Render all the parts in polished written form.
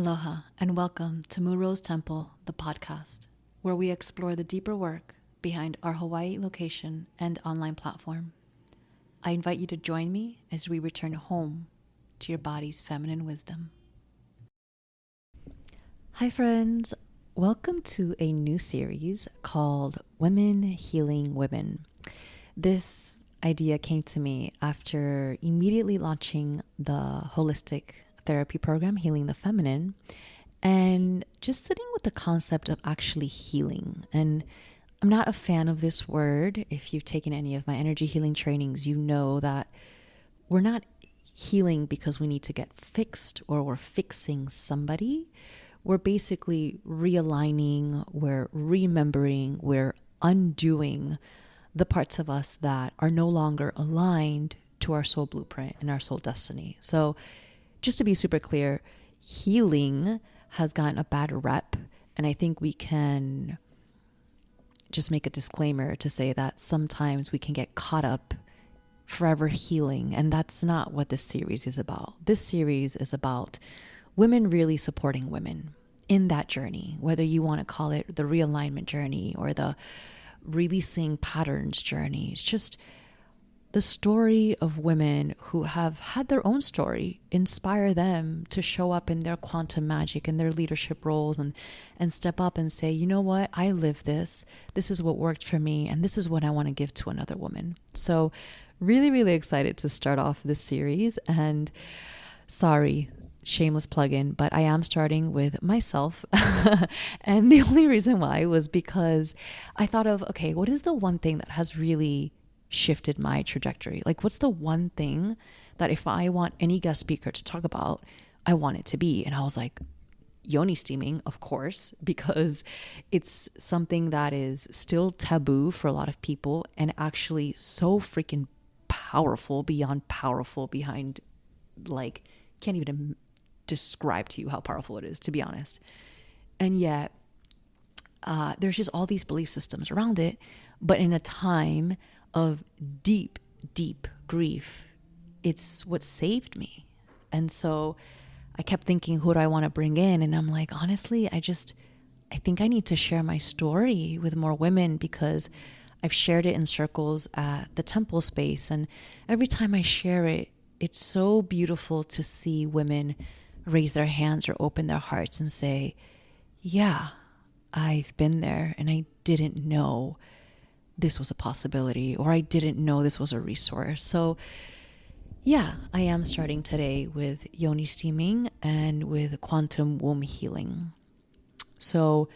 Aloha and welcome to Muro's Temple, the podcast, where we explore the deeper work behind our Hawaii location and online platform. I invite you to join me as we return home to your body's feminine wisdom. Hi friends, welcome to a new series called Women Healing Women. This idea came to me after immediately launching the holistic therapy program, Healing the Feminine, and just sitting with the concept of actually healing. And I'm not a fan of this word. If you've taken any of my energy healing trainings, you know that we're not healing because we need to get fixed or we're fixing somebody. We're basically realigning, we're remembering, we're undoing the parts of us that are no longer aligned to our soul blueprint and our soul destiny. So just to be super clear, healing has gotten a bad rep. And I think we can just make a disclaimer to say that sometimes we can get caught up forever healing. And that's not what this series is about. This series is about women really supporting women in that journey, whether you want to call it the realignment journey or the releasing patterns journey. It's just the story of women who have had their own story inspire them to show up in their quantum magic and their leadership roles and step up and say, you know what, I live this. This is what worked for me. And this is what I want to give to another woman. So really, really excited to start off this series. And sorry, shameless plug-in, but I am starting with myself. And the only reason why was because I thought of, okay, what is the one thing that has really shifted my trajectory? Like, what's the one thing that if I want any guest speaker to talk about, I want it to be? And I was like, Yoni-steaming, of course, because it's something that is still taboo for a lot of people and actually so freaking powerful, beyond powerful, behind, like, can't even describe to you how powerful it is, to be honest. And yet there's just all these belief systems around it. But in a time of deep, deep grief, it's what saved me. And so I kept thinking, who do I want to bring in? And I'm like, honestly, I think I need to share my story with more women because I've shared it in circles at the temple space. And every time I share it, it's so beautiful to see women raise their hands or open their hearts and say, yeah, I've been there and I didn't know this was a possibility, or I didn't know this was a resource. So yeah, I am starting today with Yoni-steaming and with quantum womb healing. So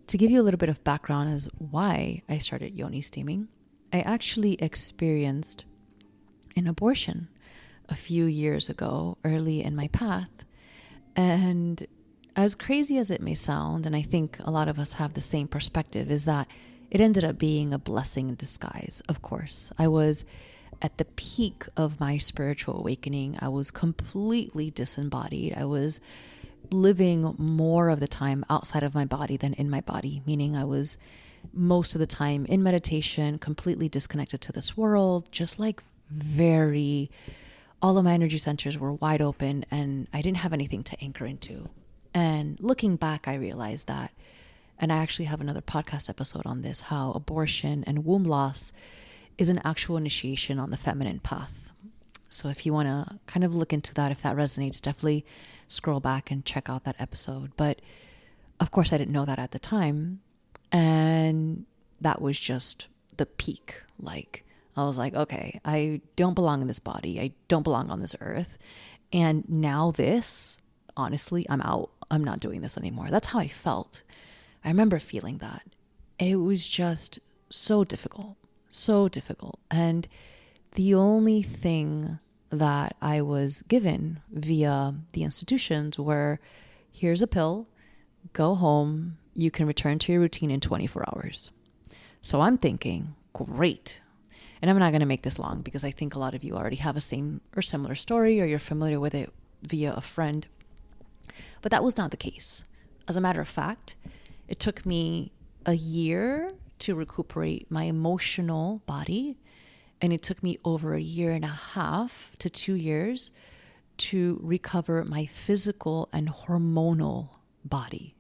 to give you a little bit of background as why I started Yoni-steaming, I actually experienced an abortion a few years ago, early in my path. And as crazy as it may sound, and I think a lot of us have the same perspective, is that it ended up being a blessing in disguise. Of course, I was at the peak of my spiritual awakening. I was completely disembodied. I was living more of the time outside of my body than in my body, meaning I was most of the time in meditation, completely disconnected to this world, just like all of my energy centers were wide open and I didn't have anything to anchor into. And looking back, I realized that, and I actually have another podcast episode on this, how abortion and womb loss is an actual initiation on the feminine path. So if you want to kind of look into that, if that resonates, definitely scroll back and check out that episode. But of course, I didn't know that at the time. And that was just the peak. Like, I was like, okay, I don't belong in this body. I don't belong on this earth. And now this, honestly, I'm out. I'm not doing this anymore. That's how I felt. I remember feeling that. It was just so difficult. And the only thing that I was given via the institutions were, here's a pill, go home, you can return to your routine in 24 hours. So I'm thinking, great. And I'm not going to make this long because I think a lot of you already have a same or similar story or you're familiar with it via a friend. But that was not the case. As a matter of fact, it took me a year to recuperate my emotional body. And it took me over a year and a half to 2 years to recover my physical and hormonal body.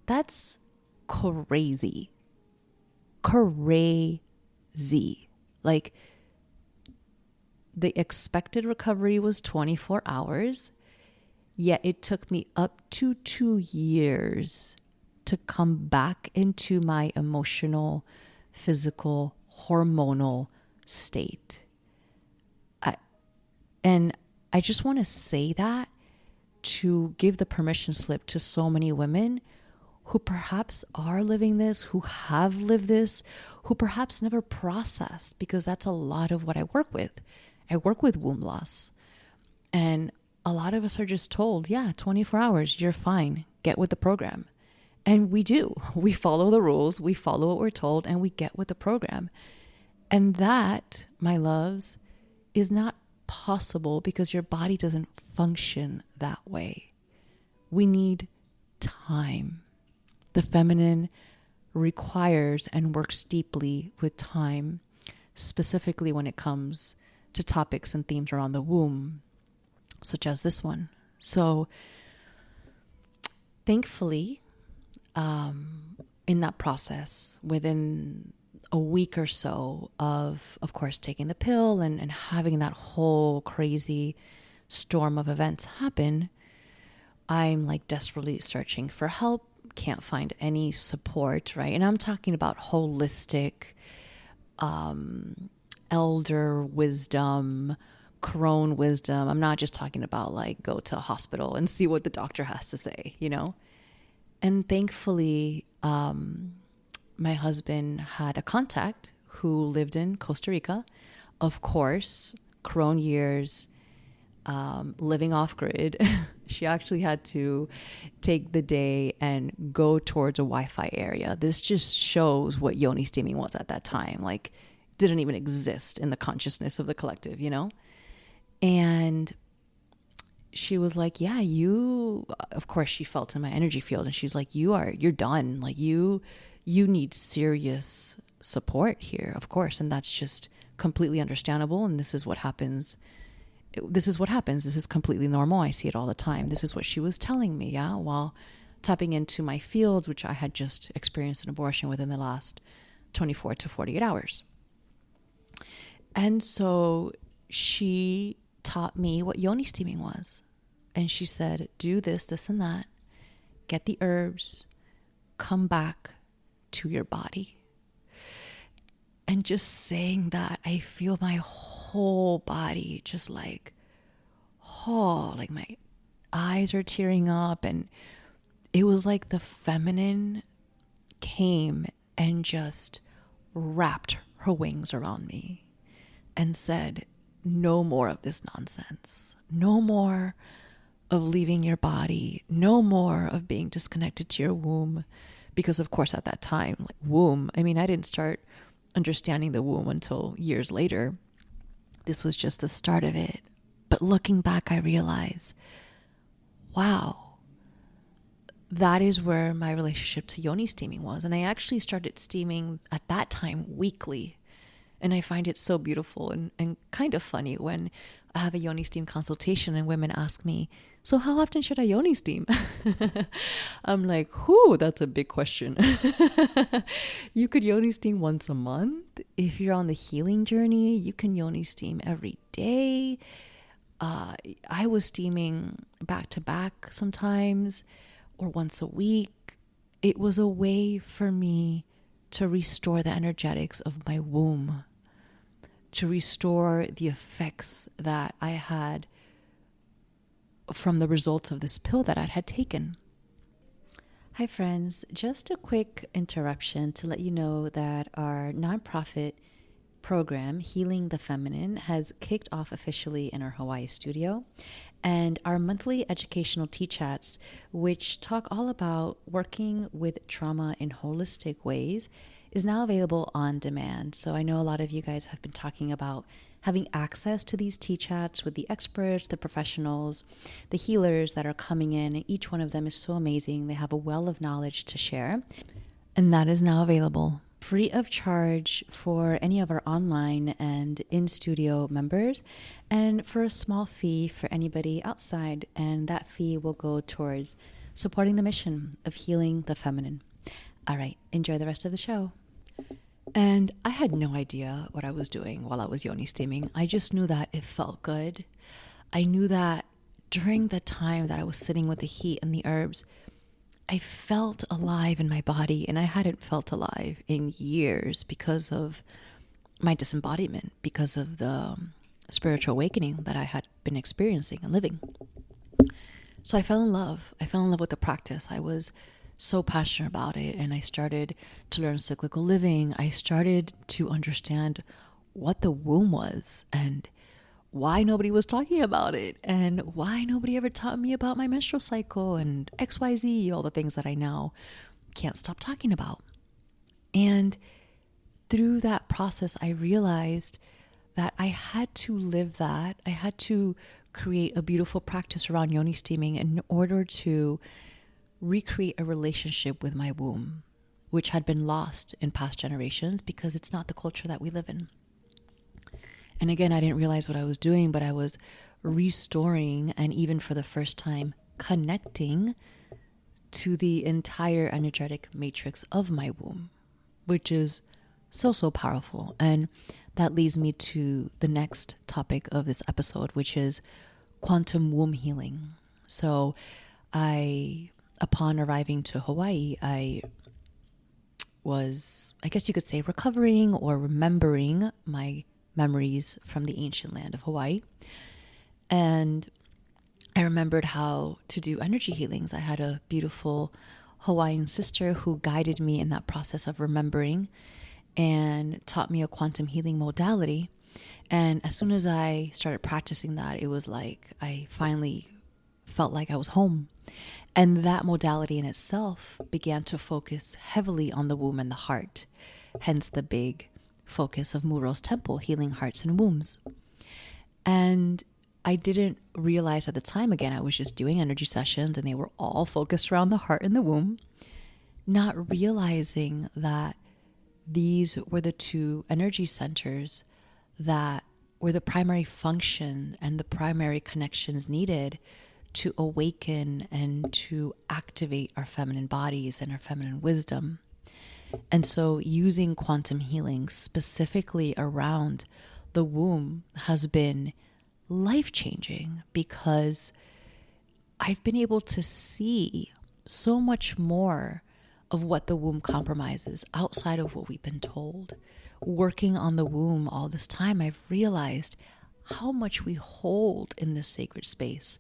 That's crazy. Crazy. Like, the expected recovery was 24 hours, yet it took me up to 2 years to come back into my emotional, physical, hormonal state. And I just want to say that to give the permission slip to so many women who perhaps are living this, who have lived this, who perhaps never processed, because that's a lot of what I work with. I work with womb loss. And a lot of us are just told, yeah, 24 hours, you're fine. Get with the program. And we do. We follow the rules, we follow what we're told, and we get with the program. And that, my loves, is not possible because your body doesn't function that way. We need time. The feminine requires and works deeply with time, specifically when it comes to topics and themes around the womb, such as this one. So thankfully, in that process, within a week or so of course, taking the pill and having that whole crazy storm of events happen, I'm like desperately searching for help, can't find any support, right? And I'm talking about holistic, elder wisdom, crone wisdom. I'm not just talking about like go to a hospital and see what the doctor has to say, you know? And thankfully, my husband had a contact who lived in Costa Rica. Of course, crone years, living off grid. She actually had to take the day and go towards a Wi-Fi area. This just shows what Yoni-steaming was at that time. Like, didn't even exist in the consciousness of the collective, you know? And she was like, yeah, of course she felt in my energy field, and she's like, you're done. Like, you need serious support here, of course. And that's just completely understandable. And this is what happens. This is completely normal. I see it all the time. This is what she was telling me, yeah, while tapping into my fields, which I had just experienced an abortion within the last 24 to 48 hours. And so she taught me what Yoni-steaming was. And she said, do this, this, and that. Get the herbs. Come back to your body. And just saying that, I feel my whole body just like, like my eyes are tearing up. And it was like the feminine came and just wrapped her wings around me and said, no more of this nonsense. No more of leaving your body. No more of being disconnected to your womb. Because of course at that time, like womb, I mean, I didn't start understanding the womb until years later. This was just the start of it. But looking back, I realize, wow, that is where my relationship to Yoni-steaming was. And I actually started steaming at that time weekly. And I find it so beautiful and kind of funny when I have a Yoni-steam consultation and women ask me, so how often should I Yoni-steam? I'm like, that's a big question. You could Yoni-steam once a month. If you're on the healing journey, you can Yoni-steam every day. I was steaming back to back sometimes, or once a week. It was a way for me to restore the energetics of my womb, to restore the effects that I had from the results of this pill that I had taken. Hi friends, just a quick interruption to let you know that our nonprofit program, Healing the Feminine, has kicked off officially in our Hawaii studio. And our monthly educational tea chats, which talk all about working with trauma in holistic ways, is now available on demand. So I know a lot of you guys have been talking about having access to these tea chats with the experts, the professionals, the healers that are coming in, and each one of them is so amazing. They have a well of knowledge to share, and that is now available. free of charge for any of our online and in-studio members, and for a small fee for anybody outside. And that fee will go towards supporting the mission of healing the feminine. All right, enjoy the rest of the show. And I had no idea what I was doing while I was yoni steaming. I just knew that it felt good. I knew that during the time that I was sitting with the heat and the herbs, I felt alive in my body, and I hadn't felt alive in years because of my disembodiment, because of the spiritual awakening that I had been experiencing and living. So I fell in love. I fell in love with the practice. I was so passionate about it, and I started to learn cyclical living. I started to understand what the womb was and why nobody was talking about it, and why nobody ever taught me about my menstrual cycle and XYZ, all the things that I now can't stop talking about. And through that process, I realized that I had to live that. I had to create a beautiful practice around yoni steaming in order to recreate a relationship with my womb, which had been lost in past generations because it's not the culture that we live in. And again, I didn't realize what I was doing, but I was restoring, and even for the first time, connecting to the entire energetic matrix of my womb, which is so, so powerful. And that leads me to the next topic of this episode, which is quantum womb healing. So upon arriving to Hawaii, I was, I guess you could say, recovering or remembering my memories from the ancient land of Hawaii. And I remembered how to do energy healings. I had a beautiful Hawaiian sister who guided me in that process of remembering and taught me a quantum healing modality. And as soon as I started practicing that, it was like I finally felt like I was home. And that modality in itself began to focus heavily on the womb and the heart, hence the big focus of Muro's temple, healing hearts and wombs. And I didn't realize at the time, again, I was just doing energy sessions and they were all focused around the heart and the womb, not realizing that these were the two energy centers that were the primary function and the primary connections needed to awaken and to activate our feminine bodies and our feminine wisdom. And so using quantum healing specifically around the womb has been life-changing, because I've been able to see so much more of what the womb compromises outside of what we've been told. Working on the womb all this time, I've realized how much we hold in this sacred space.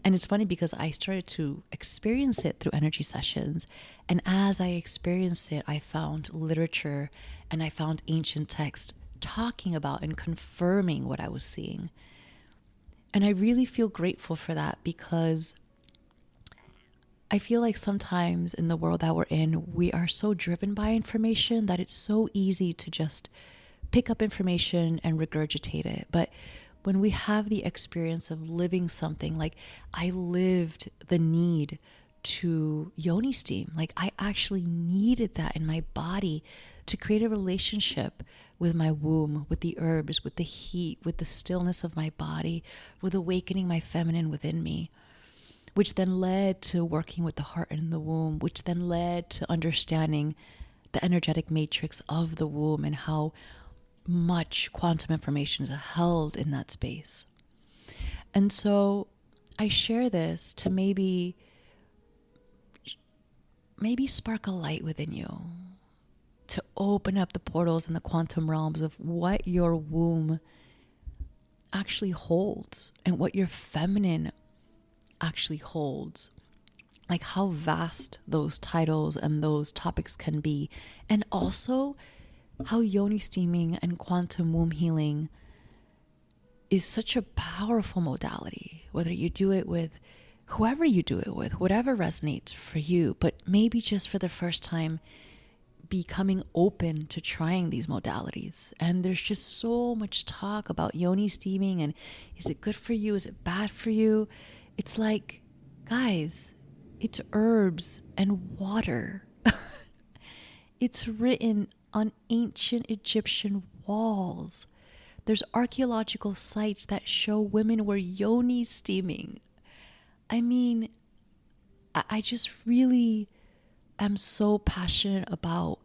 And it's funny because I started to experience it through energy sessions. And as I experienced it, I found literature and I found ancient texts talking about and confirming what I was seeing. And I really feel grateful for that, because I feel like sometimes in the world that we're in, we are so driven by information that it's so easy to just pick up information and regurgitate it. But when we have the experience of living something, like I lived the need to yoni steam, like I actually needed that in my body to create a relationship with my womb, with the herbs, with the heat, with the stillness of my body, with awakening my feminine within me, which then led to working with the heart and the womb, which then led to understanding the energetic matrix of the womb and how much quantum information is held in that space. And so I share this to maybe spark a light within you, to open up the portals and the quantum realms of what your womb actually holds and what your feminine actually holds, like how vast those titles and those topics can be, and also how yoni steaming and quantum womb healing is such a powerful modality, whether you do it with whoever you do it with, whatever resonates for you, but maybe just for the first time becoming open to trying these modalities. And there's just so much talk about yoni steaming and is it good for you? Is it bad for you? It's like, guys, it's herbs and water. It's written on ancient Egyptian walls. There's archaeological sites that show women were yoni steaming. I mean, I just really am so passionate about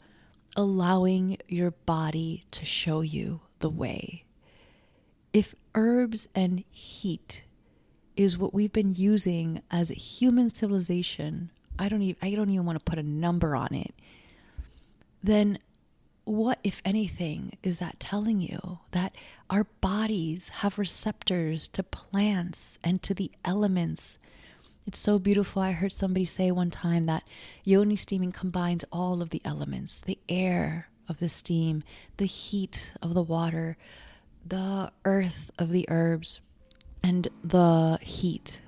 allowing your body to show you the way. If herbs and heat is what we've been using as a human civilization, I don't even want to put a number on it, then what, if anything, is that telling you? That our bodies have receptors to plants and to the elements. It's so beautiful. I heard somebody say one time that yoni steaming combines all of the elements, the air of the steam, the heat of the water, the earth of the herbs, and the heat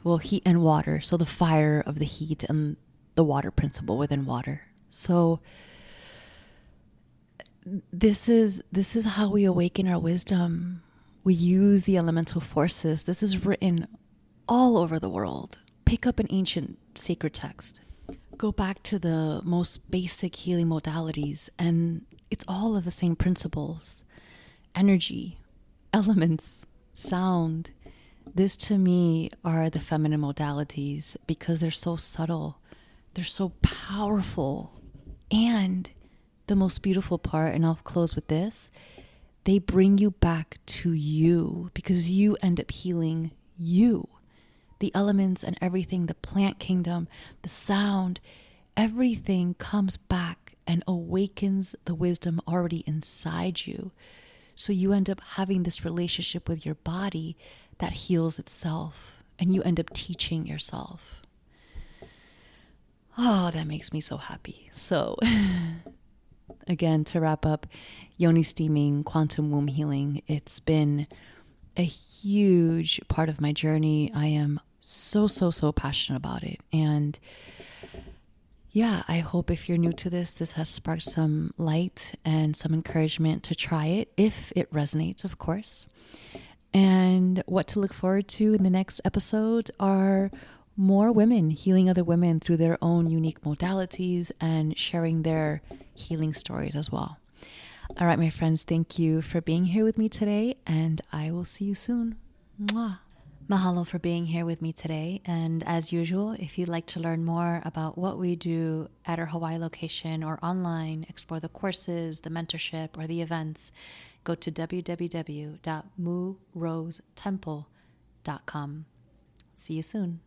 and water. So the fire of the heat and the water principle within water. So this is how we awaken our wisdom. We use the elemental forces. This is written all over the world. Pick up an ancient sacred text. Go back to the most basic healing modalities, and it's all of the same principles. Energy, elements, sound. This to me are the feminine modalities because they're so subtle. They're so powerful. And the most beautiful part, and I'll close with this, they bring you back to you because you end up healing you. The elements and everything, the plant kingdom, the sound, everything comes back and awakens the wisdom already inside you. So you end up having this relationship with your body that heals itself, and you end up teaching yourself. Oh, that makes me so happy. So again, to wrap up, yoni steaming, quantum womb healing, it's been a huge part of my journey. I am so passionate about it. And yeah, I hope if you're new to this has sparked some light and some encouragement to try it, if it resonates, of course. And what to look forward to in the next episode are more women healing other women through their own unique modalities and sharing their healing stories as well. All right, my friends, thank you for being here with me today, and I will see you soon. Mwah. Mahalo for being here with me today. And as usual, if you'd like to learn more about what we do at our Hawaii location or online, explore the courses, the mentorship, or the events, go to www.murosetemple.com. See you soon.